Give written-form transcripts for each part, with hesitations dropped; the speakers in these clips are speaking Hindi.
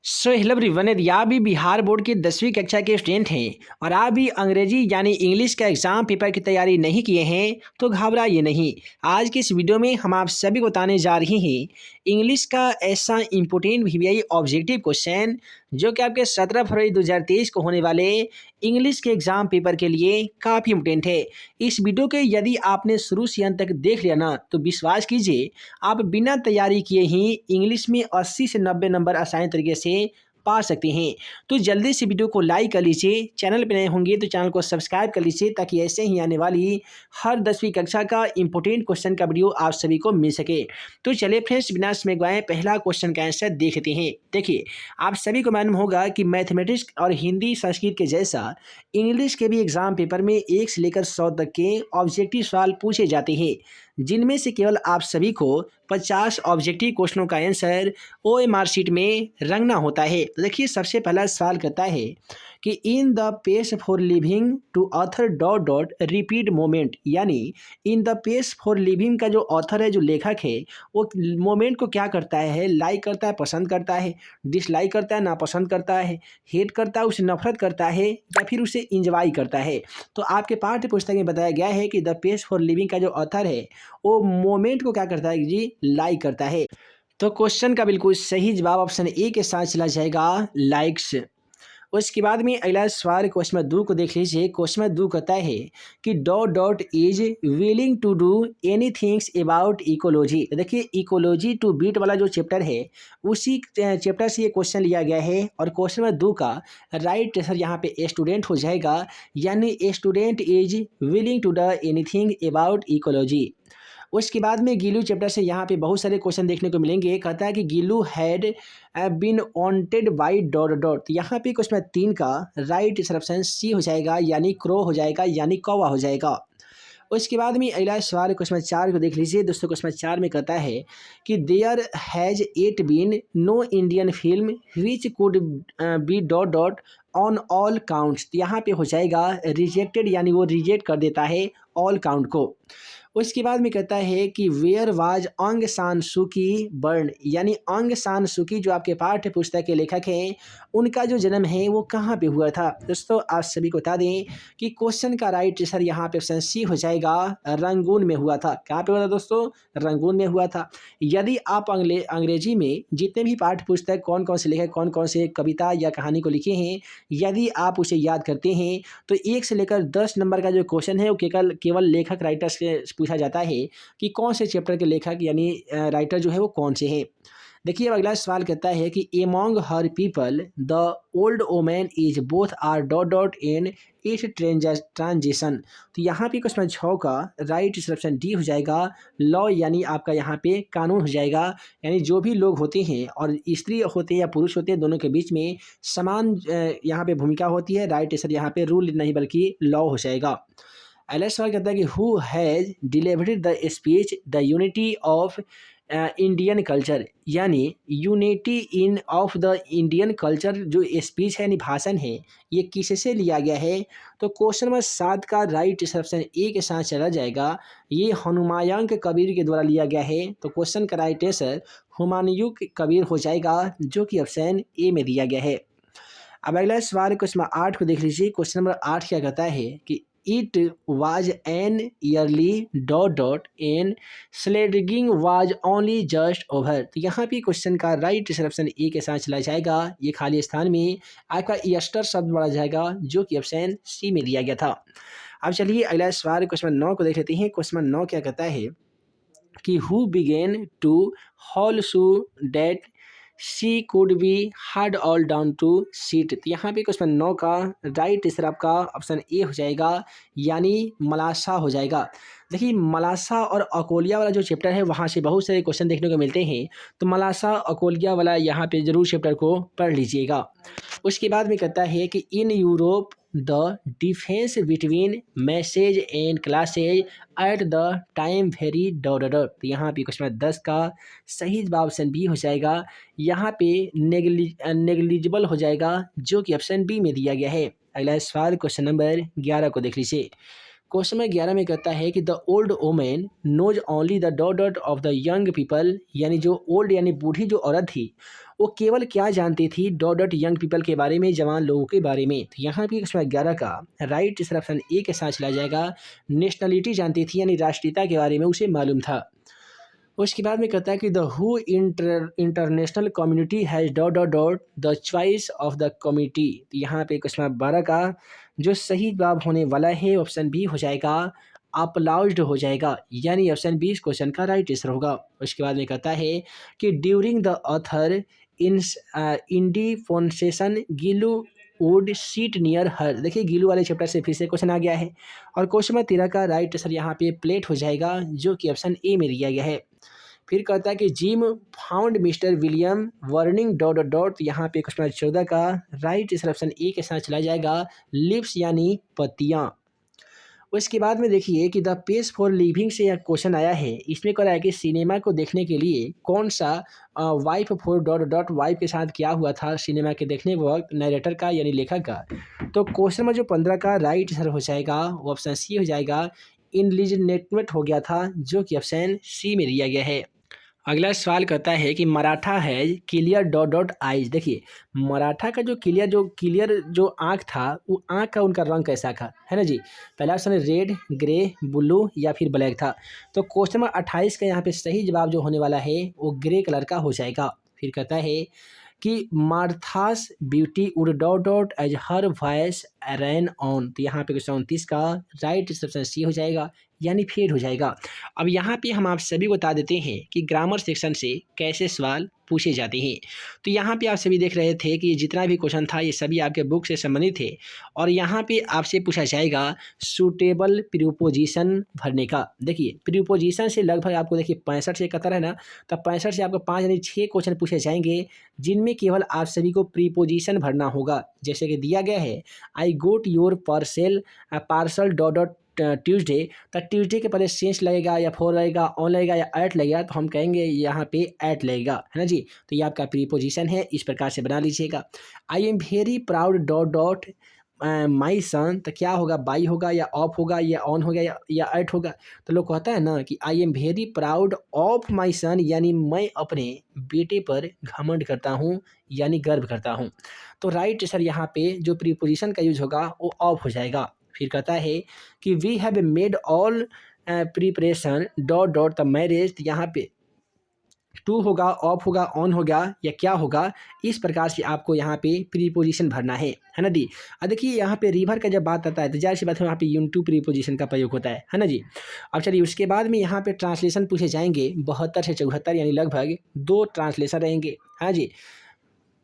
हेलो एवरीवन, यदि आप भी बिहार बोर्ड की 10वीं कक्षा के स्टूडेंट हैं और आप भी अंग्रेजी यानी इंग्लिश का एग्ज़ाम पेपर की तैयारी नहीं किए हैं तो घबराइए नहीं। आज की इस वीडियो में हम आप सभी को बताने जा रहे हैं इंग्लिश का ऐसा इम्पोर्टेंट वीवीआई ऑब्जेक्टिव क्वेश्चन जो कि आपके 17 फरवरी 2023 को होने वाले इंग्लिश के एग्ज़ाम पेपर के लिए काफ़ी इम्पोर्टेंट है। इस वीडियो के यदि आपने शुरू से अंत तक देख लिया ना तो विश्वास कीजिए आप बिना तैयारी किए ही इंग्लिश में 80 से 90 नंबर आसानी तरीके से पा सकते हैं। तो जल्दी से वीडियो को लाइक कर लीजिए, चैनल पे नए होंगे तो चैनल को सब्सक्राइब कर लीजिए ताकि ऐसे ही आने वाली हर 10वीं कक्षा का इंपॉर्टेंट क्वेश्चन का वीडियो आप सभी को मिल सके। तो चलिए फ्रेंड्स, बिना समय गवाए पहला क्वेश्चन का आंसर देखते हैं। देखिए, आप सभी को मालूम होगा कि मैथमेटिक्स और हिंदी संस्कृत के जैसा इंग्लिश के भी एग्जाम पेपर में 1 से लेकर 100 तक के ऑब्जेक्टिव सवाल पूछे जाते हैं, जिनमें से केवल आप सभी को 50 ऑब्जेक्टिव क्वेश्चनों का आंसर ओएमआर शीट में रंगना होता है। तो देखिए, सबसे पहला सवाल कहता है कि in the page for living to author dot dot repeat moment, यानी in the page for living का जो ऑथर है, जो लेखक है, वो मोमेंट को क्या करता है, लाइक करता है, पसंद करता है, डिसलाइक करता है, नापसंद करता है, हेट करता है, उसे नफरत करता है या फिर उसे इंजॉय करता है। तो आपके पाठ्य पुस्तक में बताया गया है कि द पेज फॉर लिविंग का जो ऑथर है वो मोमेंट को क्या करता है जी, लाइक करता है। तो क्वेश्चन का बिल्कुल सही जवाब ऑप्शन ए के साथ चला जाएगा, लाइक्स। उसके बाद में अगला सवाल क्वेश्चन नंबर 2 को देख लीजिए। क्वेश्चन नंबर 2 कहता है कि dot dot is willing to do any things about ecology. देखिए, इकोलॉजी टू बीट वाला जो चैप्टर है उसी चैप्टर से ये क्वेश्चन लिया गया है और क्वेश्चन नंबर 2 का राइट आंसर यहाँ पे स्टूडेंट हो जाएगा, यानी student is willing to do anything about ecology. उसके बाद में गीलू चैप्टर से यहाँ पे बहुत सारे क्वेश्चन देखने को मिलेंगे। कहता है कि Gillu had been wanted by dot dot. तो यहाँ पे क्वेश्चन 3 का राइट ऑप्शन सी हो जाएगा, यानी क्रो हो जाएगा, यानी कौवा हो जाएगा। उसके बाद में अगला सवाल क्वेश्चन 4 को देख लीजिए दोस्तों। क्वेश्चन 4 में कहता है कि there has it been no Indian film which could be dot dot on all counts. यहाँ पे हो जाएगा रिजेक्टेड, यानी वो रिजेक्ट कर देता है ऑल काउंट को। उसके बाद में कहता है कि वेयर वाज ऑंग सान सूकी बर्न, यानी ऑंग सान सूकी जो आपके पाठ्य पुस्तक के लेखक हैं, उनका जो जन्म है वो कहाँ पे हुआ था। दोस्तों, आप सभी को बता दें कि क्वेश्चन का राइट आंसर यहाँ पे ऑप्शन सी हो जाएगा, रंगून में हुआ था। कहाँ पे हुआ था दोस्तों, रंगून में हुआ था। यदि आप अंग्रेजी में जितने भी पाठ्य पुस्तक कौन कौन से लेखक कौन कौन से कविता या कहानी को लिखे हैं, यदि आप उसे याद करते हैं तो 1 से लेकर 10 नंबर का जो क्वेश्चन है वो केवल केवल लेखक राइटर से पूछा जाता है कि कौन से चैप्टर के लेखक यानी राइटर जो है वो कौन से हैं। देखिए, अब अगला सवाल कहता है कि among her people the old woman is both R dot dot in it transition. तो यहाँ पे क्वेश्चन 6 का राइट ऑप्शन डी हो जाएगा, लॉ, यानी आपका यहाँ पे कानून हो जाएगा। यानी जो भी लोग होते हैं और स्त्री होते हैं या पुरुष होते हैं, दोनों के बीच में समान यहाँ पे भूमिका होती है। राइट आंसर यहाँ पे रूल नहीं बल्कि लॉ हो जाएगा। अगला सवाल कहता है कि who has delivered the speech the unity of Indian culture, यानी unity in of the Indian culture जो स्पीच है, यानी भाषण है, ये किससे लिया गया है। तो क्वेश्चन नंबर 7 का राइट ऑप्शन ए के साथ चला जाएगा, ये हुमायूं कबीर के द्वारा लिया गया है। तो क्वेश्चन का राइट आंसर हुमायूं कबीर हो जाएगा, जो कि ऑप्शन ए में दिया गया है। अब अगला सवाल क्वेश्चन नंबर 8 को देख लीजिए। क्वेश्चन नंबर 8 क्या कहता है कि it was an early dot dot an sledding was only just over. तो यहाँ पे क्वेश्चन का राइट ऑप्शन ए के साथ चला जाएगा, ये खाली स्थान में आपका ईस्टर शब्द बढ़ा जाएगा, जो कि ऑप्शन सी में दिया गया था। अब चलिए अगला सवाल क्वेश्चन 9 को देख लेते हैं। क्वेश्चन 9 क्या कहता है कि who began to howl so that she could be hard all down to sit. तो यहाँ पे क्वेश्चन 9 का राइट आंसर आपका ऑप्शन ए हो जाएगा, यानी मलासा हो जाएगा। देखिए, मलासा और अकोलिया वाला जो चैप्टर है वहाँ से बहुत सारे क्वेश्चन देखने को मिलते हैं, तो मलासा अकोलिया वाला यहाँ पे जरूर चैप्टर को पढ़ लीजिएगा। उसके बाद में कहता है कि in Europe the defence between message and classes at the time very dot dot. तो यहाँ पे क्वेश्चन 10 का सही जवाब ऑप्शन बी हो जाएगा, यहाँ पे नेग्लिजिबल हो जाएगा, जो कि ऑप्शन बी में दिया गया है। अगला सवाल क्वेश्चन नंबर 11 को देख लीजिए। क्वेश्चन नंबर 11 में कहता है कि the old women knows only the dot dot of the young people, यानी जो ओल्ड यानी बूढ़ी जो औरत थी वो केवल क्या जानती थी डॉट डॉट यंग पीपल के बारे में, जवान लोगों के बारे में। तो यहाँ पे क्वेश्चन नंबर 11 का राइट आंसर ऑप्शन ए के साथ चला जाएगा। नेशनलिटी जानती थी यानी राष्ट्रीयता के बारे में उसे मालूम था। उसके बाद में कहता है कि the who international community has dot dot dot the choice of the committee. तो यहाँ पे क्वेश्चन नंबर 12 का जो सही जवाब होने वाला है ऑप्शन बी हो जाएगा, अप्लाउज्ड हो जाएगा, यानी ऑप्शन बी इस क्वेश्चन का राइट आंसर होगा। उसके बाद में कहता है कि ड्यूरिंग द ऑथर इन इंडिफोनसेशन Gillu would sit near her. देखिए गिलू वाले चैप्टर से फिर से क्वेश्चन आ गया है और क्वेश्चन नंबर 13 का राइट आंसर यहाँ पे प्लेट हो जाएगा, जो कि ऑप्शन ए में दिया गया है। फिर कहता है कि gym found mister William burning dot dot dot. यहाँ पे क्वेश्चन नंबर 14 का राइट आंसर ऑप्शन ए के साथ चला जाएगा, लिप्स यानी पत्तियाँ। उसके बाद में देखिए कि द पेज फॉर लिविंग से यह क्वेश्चन आया है। इसमें कह रहा है कि सिनेमा को देखने के लिए कौन सा wife for dot dot wife के साथ क्या हुआ था सिनेमा के देखने के वक्त, नरेटर का यानी लेखक का। तो क्वेश्चन में जो 15 का राइट आंसर हो जाएगा वो ऑप्शन सी हो जाएगा, इनलिजिनेटमेंट हो गया था, जो कि ऑप्शन सी में दिया गया है। अगला सवाल कहता है कि मराठा है क्लियर डॉट डॉट आइज। देखिए मराठा का जो क्लियर जो आँख था वो आँख का उनका रंग कैसा था, है ना जी। पहला ऑप्शन रेड, ग्रे, ब्लू या फिर ब्लैक था। तो क्वेश्चन नंबर 28 का यहाँ पे सही जवाब जो होने वाला है वो ग्रे कलर का हो जाएगा। फिर कहता है कि Martha's beauty would dot dot as her voice ran on. तो यहाँ पे क्वेश्चन 29 का राइट ऑप्शन सी हो जाएगा, यानी फेड हो जाएगा। अब यहाँ पे हम आप सभी को बता देते हैं कि ग्रामर सेक्शन से कैसे सवाल पूछे जाते हैं। तो यहाँ पे आप सभी देख रहे थे कि जितना भी क्वेश्चन था ये सभी आपके बुक से संबंधित थे और यहाँ पे आपसे पूछा जाएगा सूटेबल प्रीपोजिशन भरने का। देखिए प्रीपोजिशन से लगभग आपको देखिए 65 से 71 है ना, तो 65 से आपको 5 यानी 6 क्वेश्चन पूछे जाएंगे जिनमें केवल आप सभी को प्रीपोजिशन भरना होगा। जैसे कि दिया गया है I got your parcel dot dot Tuesday. तो ट्यूसडे के पहले सेंस लगेगा या फोर लगेगा, ऑन लगेगा या एट लगेगा, तो हम कहेंगे यहाँ पे एट लगेगा, है ना जी। तो ये आपका प्रीपोजिशन है, इस प्रकार से बना लीजिएगा। I am very proud dot dot my son. तो क्या होगा, बाई होगा या ऑफ होगा या ऑन होगा या एट होगा। तो लोग कहता है ना कि I am very proud of my son, यानी मैं अपने बेटे पर घमंड करता हूँ यानी गर्व करता हूँ। तो राइट सर यहाँ पे जो प्रीपोजिशन का यूज होगा वो ऑफ हो जाएगा। फिर कहता है कि we have made all preparation dot dot the marriage. यहाँ पे टू होगा, ऑफ होगा, ऑन होगा या क्या होगा, इस प्रकार से आपको यहाँ पे प्रीपोजिशन भरना है ना दी। अब देखिए यहाँ पे रिवर का जब बात आता है तो जाहिर सी बात है वहाँ पे यून टू प्रीपोजिशन का प्रयोग होता है ना जी। अब चलिए उसके बाद में यहाँ पे ट्रांसलेशन पूछे जाएंगे 72 से 74, यानी लगभग 2 ट्रांसलेशन रहेंगे। हाँ जी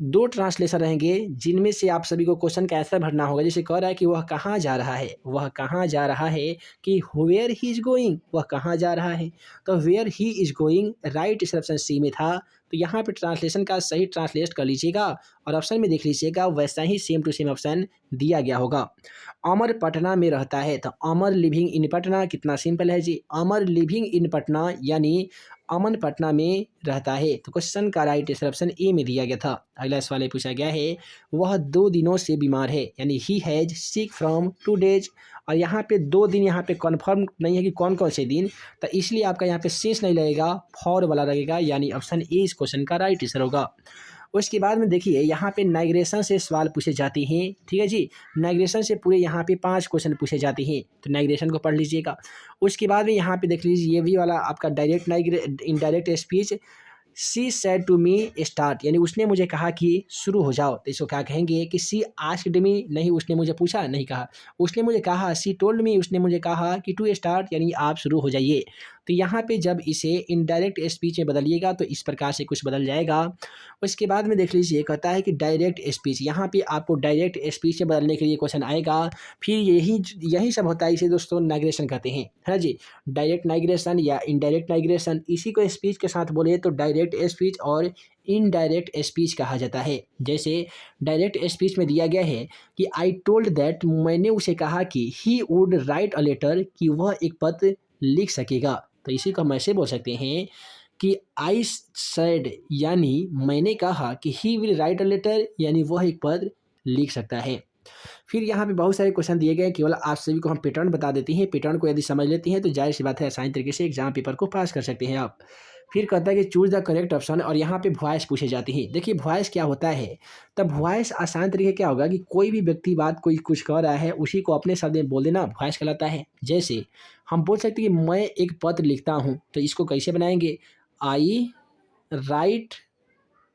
2 ट्रांसलेशन रहेंगे जिनमें से आप सभी को क्वेश्चन का आंसर भरना होगा। जैसे कह रहा है कि वह कहाँ जा रहा है, वह कहाँ जा रहा है, कि वेयर ही इज गोइंग, वह कहाँ जा रहा है। तो where he is going right option C में था। तो यहाँ पे ट्रांसलेशन का सही ट्रांसलेट कर लीजिएगा और ऑप्शन में देख लीजिएगा वैसा ही सेम टू सेम ऑप्शन दिया गया होगा। अमर पटना में रहता है, तो अमर लिविंग इन पटना, कितना सिंपल है जी, अमर लिविंग इन पटना यानी अमन पटना में रहता है। तो क्वेश्चन का राइट आंसर ऑप्शन ए में दिया गया था। अगला सवाल ये पूछा गया है वह 2 दिनों से बीमार है, यानी he has sick from 2 days. और यहाँ पे 2 दिन यहाँ पे कन्फर्म नहीं है कि कौन कौन से दिन, तो इसलिए आपका यहाँ पे शेष नहीं लगेगा, फॉर वाला लगेगा, यानी ऑप्शन ए इस क्वेश्चन का राइट आंसर होगा। उसके बाद में देखिए यहाँ पे नाइग्रेशन से सवाल पूछे जाते हैं, ठीक है जी। नाइग्रेशन से पूरे यहाँ पे 5 क्वेश्चन पूछे जाते हैं, तो नाइग्रेशन को पढ़ लीजिएगा। उसके बाद में यहाँ पे देख लीजिए ये भी वाला आपका direct indirect speech, she said to me start, यानी उसने मुझे कहा कि शुरू हो जाओ। तो इसको क्या कहेंगे कि सी आस्क्ड मी, नहीं उसने मुझे पूछा, नहीं कहा, उसने मुझे कहा, सी टोल्ड मी, उसने मुझे कहा कि टू स्टार्ट, यानी आप शुरू हो जाइए। तो यहाँ पे जब इसे इनडायरेक्ट स्पीच में बदलिएगा तो इस प्रकार से कुछ बदल जाएगा। उसके बाद में देख लीजिए कहता है कि डायरेक्ट स्पीच, यहाँ पे आपको डायरेक्ट स्पीच में बदलने के लिए क्वेश्चन आएगा। फिर यही सब होता है, इसे दोस्तों नाइग्रेशन कहते हैं, है ना जी। डायरेक्ट नाइग्रेशन या इनडायरेक्ट नाइग्रेशन, इसी को स्पीच के साथ बोले तो डायरेक्ट स्पीच और इनडायरेक्ट स्पीच कहा जाता है। जैसे डायरेक्ट स्पीच में दिया गया है कि आई टोल्ड दैट, मैंने उसे कहा कि he would write a letter, कि वह एक पत्र लिख सकेगा। तो इसी को हम ऐसे बोल सकते हैं कि आई सेड, यानी मैंने कहा कि he will write a letter, यानी वह एक पत्र लिख सकता है। फिर यहाँ पे बहुत सारे क्वेश्चन दिए गए, केवल आप सभी को हम पैटर्न बता देते हैं। पैटर्न को यदि समझ लेते हैं तो जाहिर सी बात है आसानी तरीके से एग्जाम पेपर को पास कर सकते हैं आप। फिर कहता है कि चूज द करेक्ट ऑप्शन, और यहाँ पे वॉइस पूछे जाती है। देखिए वॉइस क्या होता है, तब वॉइस आसान तरीके क्या होगा कि कोई भी व्यक्ति बात कोई कुछ कह रहा है उसी को अपने शब्द में बोल देना वॉइस कहलाता है। जैसे हम बोल सकते हैं कि मैं एक पत्र लिखता हूँ, तो इसको कैसे बनाएंगे, आई राइट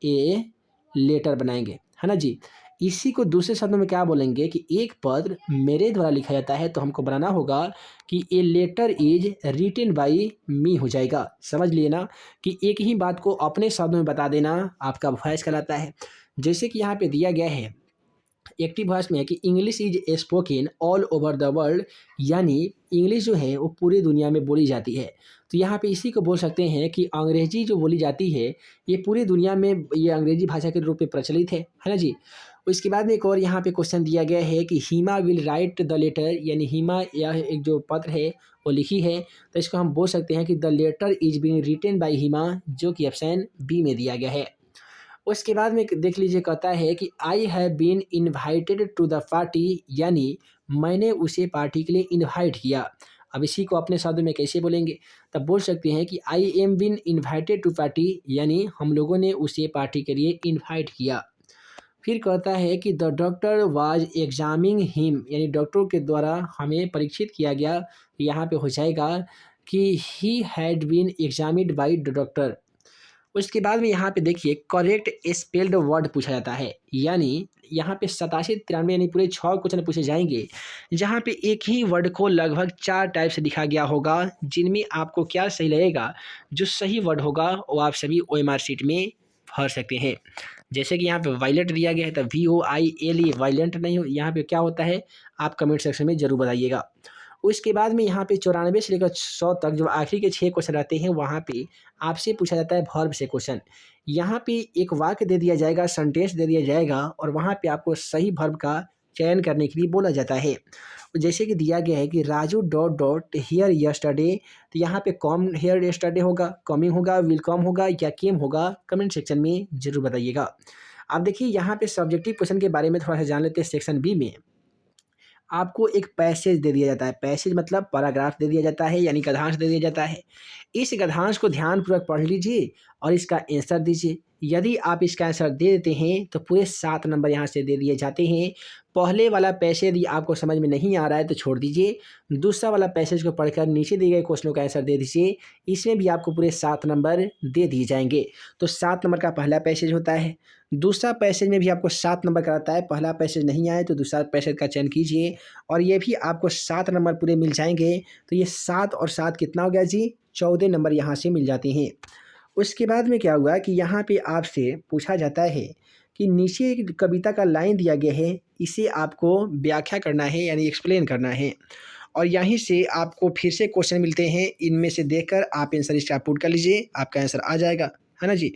ए लेटर बनाएंगे, है ना जी। इसी को दूसरे शब्दों में क्या बोलेंगे कि एक पत्र मेरे द्वारा लिखा जाता है, तो हमको बनाना होगा कि a letter is written by me हो जाएगा। समझ लिए ना कि एक ही बात को अपने शब्दों में बता देना आपका वॉइस कहलाता है। जैसे कि यहाँ पे दिया गया है एक्टिव वॉइस में है कि English is spoken all over the world, यानी इंग्लिश जो है वो पूरी दुनिया में बोली जाती है। तो यहाँ पे इसी को बोल सकते हैं कि अंग्रेजी जो बोली जाती है ये पूरी दुनिया में ये अंग्रेजी भाषा के रूप में प्रचलित है ना जी। उसके बाद में एक और यहाँ पे क्वेश्चन दिया गया है कि Hima will write the letter, यानी हीमा यह एक जो पत्र है वो लिखी है, तो इसको हम बोल सकते हैं कि the letter is being written by Hima, जो कि ऑप्शन बी में दिया गया है। उसके बाद में देख लीजिए कहता है कि I have been invited to the party, यानी मैंने उसे पार्टी के लिए इनवाइट किया। अब इसी को अपने शब्द में कैसे बोलेंगे, तब बोल सकते हैं कि I am been invited to party, यानी हम लोगों ने उसे पार्टी के लिए इनवाइट किया। फिर कहता है कि the doctor was examining him, यानी डॉक्टर के द्वारा हमें परीक्षित किया गया। यहाँ पे हो जाएगा कि he had been examined by the doctor. उसके बाद में यहाँ पे देखिए करेक्ट स्पेल्ड वर्ड पूछा जाता है, यानी यहाँ पे 87-93 यानी पूरे 6 क्वेश्चन पूछे जाएंगे, जहाँ पे एक ही वर्ड को लगभग 4 टाइप से लिखा गया होगा, जिनमें आपको क्या सही लगेगा, जो सही वर्ड होगा वो आप सभी OMR शीट में भर सकते हैं। जैसे कि यहाँ पे वायलेट दिया गया है, तो VOILE वायलेंट नहीं हो, यहाँ पे क्या होता है आप कमेंट सेक्शन में जरूर बताइएगा। उसके बाद में यहाँ पे 94 से लेकर 100 तक जो आखिरी के 6 क्वेश्चन रहते हैं, वहाँ पे आपसे पूछा जाता है वर्ब से क्वेश्चन। यहाँ पे एक वाक्य दे दिया जाएगा, सेंटेंस दे दिया जाएगा, और वहाँ पे आपको सही वर्ब का चयन करने के लिए बोला जाता है। जैसे कि दिया गया है कि Raju dot dot here yesterday, तो यहाँ पे कॉम हियर यस्टरडे होगा, कमिंग होगा, विल कम होगा या केम होगा, कमेंट सेक्शन में जरूर बताइएगा। अब देखिए यहाँ पे सब्जेक्टिव क्वेश्चन के बारे में थोड़ा सा जान लेते हैं। सेक्शन बी में आपको एक पैसेज दे दिया जाता है, पैसेज मतलब पैराग्राफ दे दिया जाता है, यानी गद्यांश दे दिया जाता है। इस गद्यांश को ध्यानपूर्वक पढ़ लीजिए और इसका आंसर दीजिए। यदि आप इसका आंसर दे देते हैं तो पूरे 7 नंबर यहाँ से दे दिए जाते हैं। पहले वाला पैसेज यदि आपको समझ में नहीं आ रहा है तो छोड़ दीजिए, दूसरा वाला पैसेज को पढ़कर नीचे दिए गए क्वेश्चनों का आंसर दे दीजिए, इसमें भी आपको पूरे 7 नंबर दे दिए जाएंगे। तो 7 नंबर का पहला पैसेज होता है, दूसरा पैसेज में भी आपको 7 नंबर का आता है। पहला पैसेज नहीं आए तो दूसरा पैसेज का चयन कीजिए और ये भी आपको 7 नंबर पूरे मिल जाएंगे। तो ये 7 और 7 कितना हो गया जी, 14 नंबर यहाँ से मिल जाते हैं। उसके बाद में क्या हुआ कि यहाँ पे आपसे पूछा जाता है कि नीचे एक कविता का लाइन दिया गया है, इसे आपको व्याख्या करना है, यानी एक्सप्लेन करना है, और यहीं से आपको फिर से क्वेश्चन मिलते हैं। इनमें से देखकर आप आंसर इसका पुट कर लीजिए, आपका आंसर आ जाएगा, है ना जी।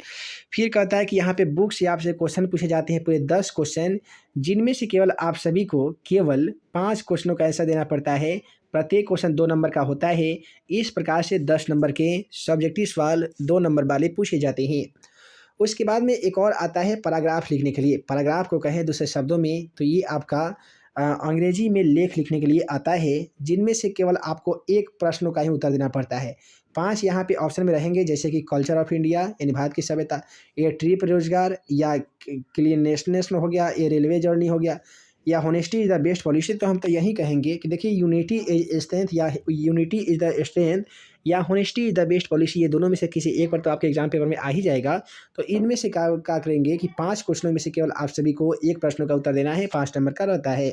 फिर कहता है कि यहाँ पे बुक से आपसे क्वेश्चन पूछे जाते हैं, पूरे 10 क्वेश्चन, जिनमें से केवल आप सभी को केवल 5 क्वेश्चनों का आंसर देना पड़ता है। प्रत्येक क्वेश्चन 2 नंबर का होता है। इस प्रकार से 10 नंबर के सब्जेक्टिव सवाल 2 नंबर वाले पूछे जाते हैं। उसके बाद में एक और आता है पैराग्राफ लिखने के लिए। पैराग्राफ को कहें दूसरे शब्दों में तो ये आपका अंग्रेजी में लेख लिखने के लिए आता है, जिनमें से केवल आपको एक प्रश्नों का ही उत्तर देना पड़ता है। 5 यहाँ पे ऑप्शन में रहेंगे, जैसे कि कल्चर ऑफ इंडिया यानी भारत की सभ्यता, ये ट्रिप रोजगार, या क्लीननेस हो गया, ये रेलवे जर्नी हो गया, या honesty is the best policy. तो हम तो यही कहेंगे कि देखिए यूनिटी इज स्ट्रेंथ, या यूनिटी इज़ द स्ट्रेंथ, या honesty is the best policy, ये दोनों में से किसी एक पर तो आपके एग्जाम पेपर में आ ही जाएगा। तो इनमें से क्या करेंगे कि 5 क्वेश्चनों में से केवल आप सभी को एक प्रश्न का उत्तर देना है, 5 नंबर का रहता है।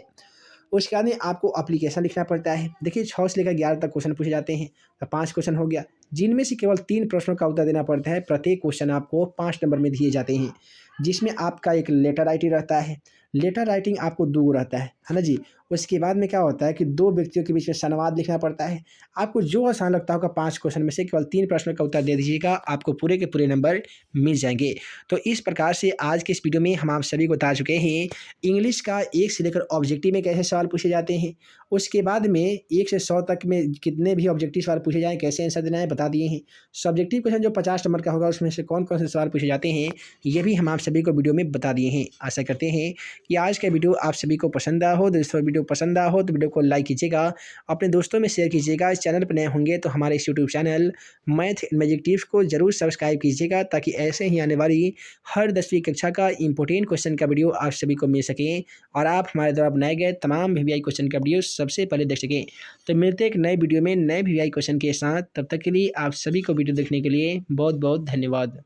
उसके बाद में आपको एप्लीकेशन लिखना पड़ता है। देखिए 6 से लेकर 11 तक क्वेश्चन पूछे जाते हैं, तो 5 क्वेश्चन हो गया, जिनमें से केवल 3 प्रश्नों का उत्तर देना पड़ता है। प्रत्येक क्वेश्चन आपको 5 नंबर में दिए जाते हैं, जिसमें आपका एक लेटर राइटिंग रहता है। लेटर राइटिंग आपको 2 रहता है ना जी। उसके बाद में क्या होता है कि 2 व्यक्तियों के बीच में संवाद लिखना पड़ता है। आपको जो आसान लगता होगा 5 क्वेश्चन में से केवल 3 प्रश्नों का उत्तर दे दीजिएगा, आपको पूरे के पूरे नंबर मिल जाएंगे। तो इस प्रकार से आज के इस वीडियो में हम आप सभी को बता चुके हैं इंग्लिश का 1 से लेकर ऑब्जेक्टिव में कैसे सवाल पूछे जाते हैं, उसके बाद में 1 से 100 तक में कितने भी ऑब्जेक्टिव सवाल पूछे जाएँ, कैसे आंसर देना है बता दिए हैं। सब्जेक्टिव क्वेश्चन जो 50 नंबर का होगा उसमें से कौन कौन से सवाल पूछे जाते हैं, ये भी हम आप सभी को वीडियो में बता दिए हैं। आशा करते हैं कि आज का वीडियो आप सभी को पसंद आया हो। दोस्तों वीडियो पसंद आया हो तो वीडियो को लाइक कीजिएगा, अपने दोस्तों में शेयर कीजिएगा। इस चैनल पर नए होंगे तो हमारे इस YouTube channel math and magic tips को ज़रूर सब्सक्राइब कीजिएगा, ताकि ऐसे ही आने वाली हर 10वीं कक्षा का इंपॉर्टेंट क्वेश्चन का वीडियो आप सभी को मिल सके और आप हमारे द्वारा बनाए गए तमाम वीवीआई क्वेश्चन का वीडियो सबसे पहले देख सकें। तो मिलते हैं एक नए वीडियो में नए वीवीआई क्वेश्चन के साथ। तब तक के लिए आप सभी को वीडियो देखने के लिए बहुत बहुत धन्यवाद।